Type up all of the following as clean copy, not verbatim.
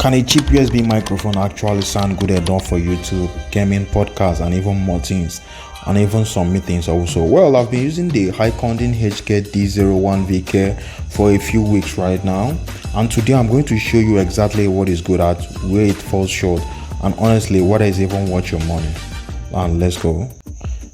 Can a cheap USB microphone actually sound good enough for YouTube, gaming, podcasts, and even more things, and even some meetings also? Well, I've been using the HEIKUDING HKD01VK for a few weeks right now, and today I'm going to show you exactly what is good at, where it falls short, and honestly, what is even worth your money. And let's go.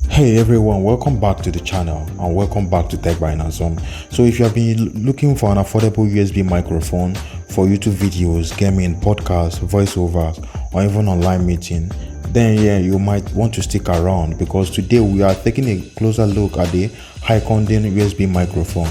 Hey everyone, welcome back to the channel and welcome back to Tech by Nazom. So if you have been looking for an affordable USB microphone for YouTube videos, gaming, podcasts, voiceovers, or even online meeting, then you might want to stick around, because today we are taking a closer look at the HEIKUDING USB microphone.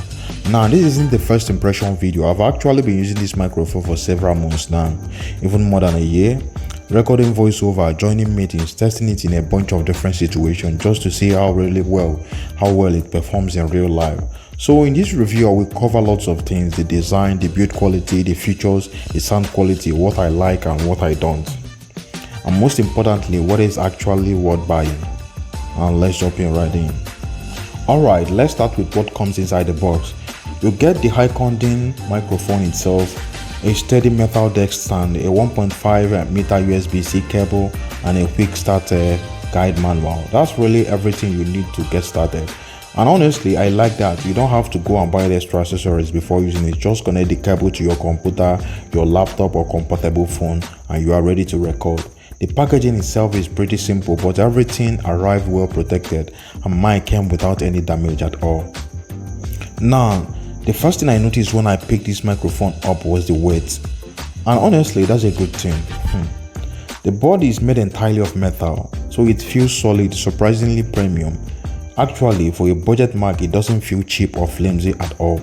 Now, this isn't the first impression video. I've actually been using this microphone for several months now, even more than a year. Recording voiceover, joining meetings, testing it in a bunch of different situations just to see how well it performs in real life. So in this review, I will cover lots of things: the design, the build quality, the features, the sound quality, what I like and what I don't, and most importantly, what is actually worth buying. And let's jump in right in. Alright, let's start with what comes inside the box. You get the HEIKUDING microphone itself, a steady metal deck stand, a 1.5 meter USB-C cable, and a quick start guide manual. That's really everything you need to get started. And honestly, I like that. You don't have to go and buy the extra accessories before using it. Just connect the cable to your computer, your laptop, or compatible phone, and you are ready to record. The packaging itself is pretty simple, but everything arrived well protected, and mine came without any damage at all. Now, the first thing I noticed when I picked this microphone up was the weight, and honestly, that's a good thing. The body is made entirely of metal, so it feels solid, surprisingly premium. Actually, for a budget mark, it doesn't feel cheap or flimsy at all.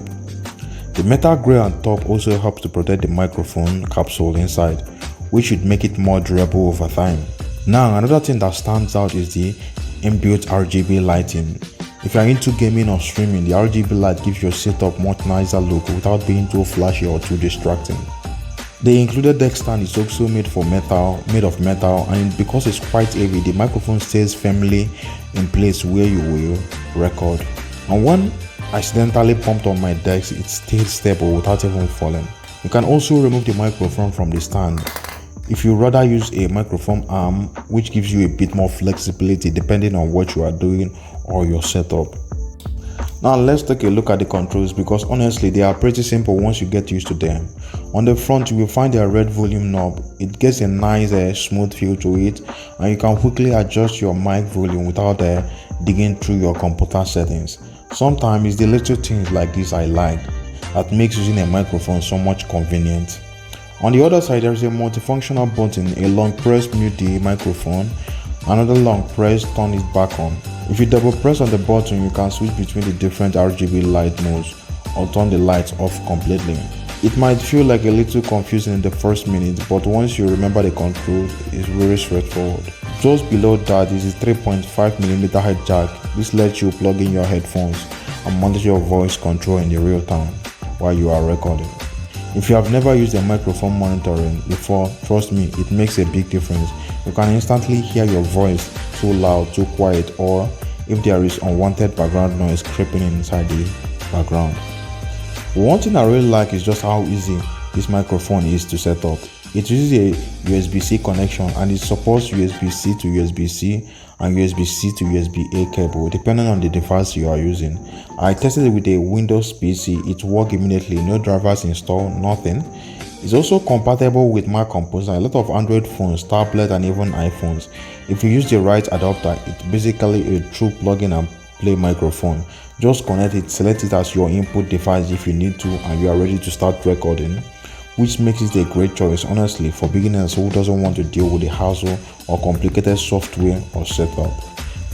The metal grille on top also helps to protect the microphone capsule inside, which should make it more durable over time. Now, another thing that stands out is the inbuilt RGB lighting. If you are into gaming or streaming, the RGB light gives your setup much nicer look without being too flashy or too distracting. The included deck stand is also made of metal, and because it's quite heavy, the microphone stays firmly in place where you will record. And when accidentally pumped on my decks, it stayed stable without even falling. You can also remove the microphone from the stand if you rather use a microphone arm, which gives you a bit more flexibility depending on what you are doing or your setup. Now let's take a look at the controls, because honestly they are pretty simple once you get used to them. On the front, you will find a red volume knob. It gets a nice smooth feel to it, and you can quickly adjust your mic volume without digging through your computer settings. Sometimes it's the little things like this I like that makes using a microphone so much convenient. On the other side, there is a multifunctional button. A long press mute the microphone, another long press turn it back on. If you double press on the button, you can switch between the different RGB light modes or turn the lights off completely. It might feel like a little confusing in the first minute, but once you remember the controls, it's very straightforward. Just below that is a 3.5mm head jack. This lets you plug in your headphones and monitor your voice control in the real time while you are recording. If you have never used a microphone monitoring before, trust me, it makes a big difference. You can instantly hear your voice too loud, too quiet, or if there is unwanted background noise creeping inside the background. One thing I really like is just how easy this microphone is to set up. It uses a USB-C connection, and it supports USB-C to USB-C and USB-C to USB-A cable depending on the device you are using. I tested it with a Windows PC. It worked immediately, no drivers installed, nothing. It's also compatible with Mac Composer, a lot of Android phones, tablets, and even iPhones. If you use the right adapter, it's basically a true plug-in and play microphone. Just connect it, select it as your input device if you need to, and you are ready to start recording, which makes it a great choice, honestly, for beginners who doesn't want to deal with the hassle or complicated software or setup.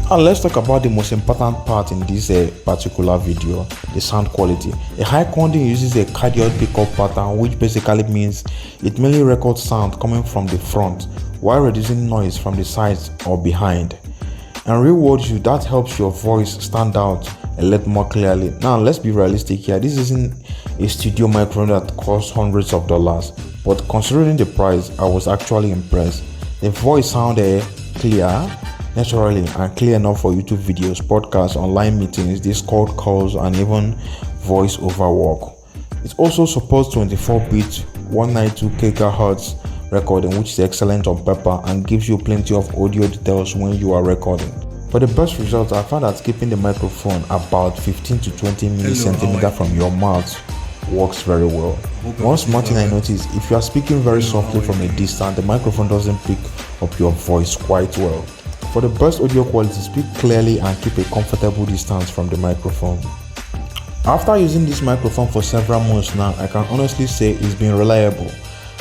Now let's talk about the most important part in this particular video: the sound quality. A HEIKUDING uses a cardioid pickup pattern, which basically means it mainly records sound coming from the front while reducing noise from the sides or behind. And real world use, that helps your voice stand out a lot more clearly. Now let's be realistic here. This isn't a studio microphone that costs hundreds of dollars, but considering the price, I was actually impressed. The voice sounded clear, naturally, and clear enough for YouTube videos, podcasts, online meetings, Discord calls, and even voice over work. It also supports 24-bit 192 kHz recording, which is excellent on paper and gives you plenty of audio details when you are recording. For the best results, I found that keeping the microphone about 15 to 20 millicentimeters from your mouth works very well. One smart thing I noticed, if you are speaking very softly from a distance, the microphone doesn't pick up your voice quite well. For the best audio quality, speak clearly and keep a comfortable distance from the microphone. After using this microphone for several months now, I can honestly say it's been reliable.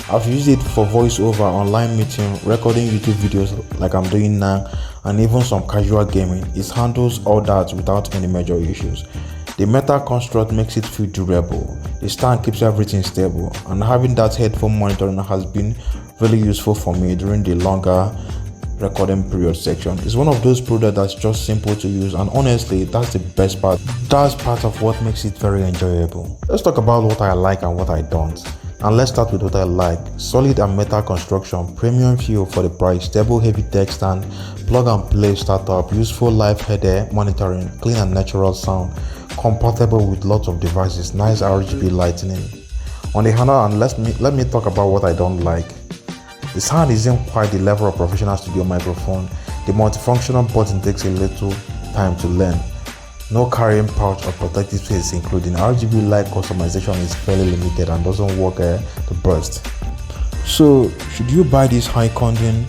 I've used it for voiceover, online meeting, recording YouTube videos like I'm doing now, and even some casual gaming. It handles all that without any major issues. The metal construct makes it feel durable. The stand keeps everything stable, and having that headphone monitoring has been really useful for me during the longer recording period section. It's one of those products that's just simple to use, and honestly, that's the best part. That's part of what makes it very enjoyable. Let's talk about what I like and what I don't. And let's start with what I like. Solid and metal construction, premium feel for the price, stable heavy tech stand, plug and play startup, useful live header monitoring, clean and natural sound, compatible with lots of devices, nice RGB lighting. On the other hand, let me talk about what I don't like. The sound isn't quite the level of professional studio microphone. The multifunctional button takes a little time to learn. No carrying pouch or protective case, including RGB light customization, is fairly limited and doesn't work the best. So, should you buy this HEIKUDING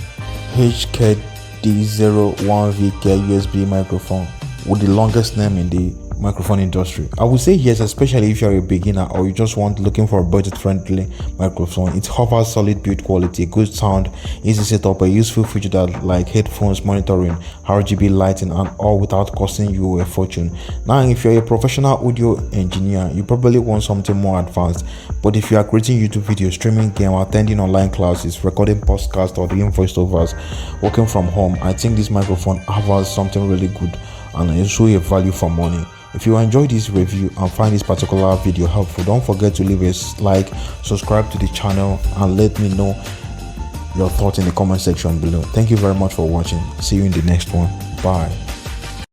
HKD01VK USB microphone with the longest name in the microphone industry? I would say yes, especially if you're a beginner or you just looking for a budget-friendly microphone. It offers solid build quality, good sound, easy setup, a useful feature that like headphones, monitoring, RGB lighting, and all without costing you a fortune. Now, if you're a professional audio engineer, you probably want something more advanced. But if you are creating YouTube videos, streaming game, attending online classes, recording podcasts, or doing voiceovers, working from home, I think this microphone offers something really good and also a value for money. If you enjoyed this review and find this particular video helpful, don't forget to leave a like, subscribe to the channel, and let me know your thoughts in the comment section below. Thank you very much for watching. See you in the next one. Bye.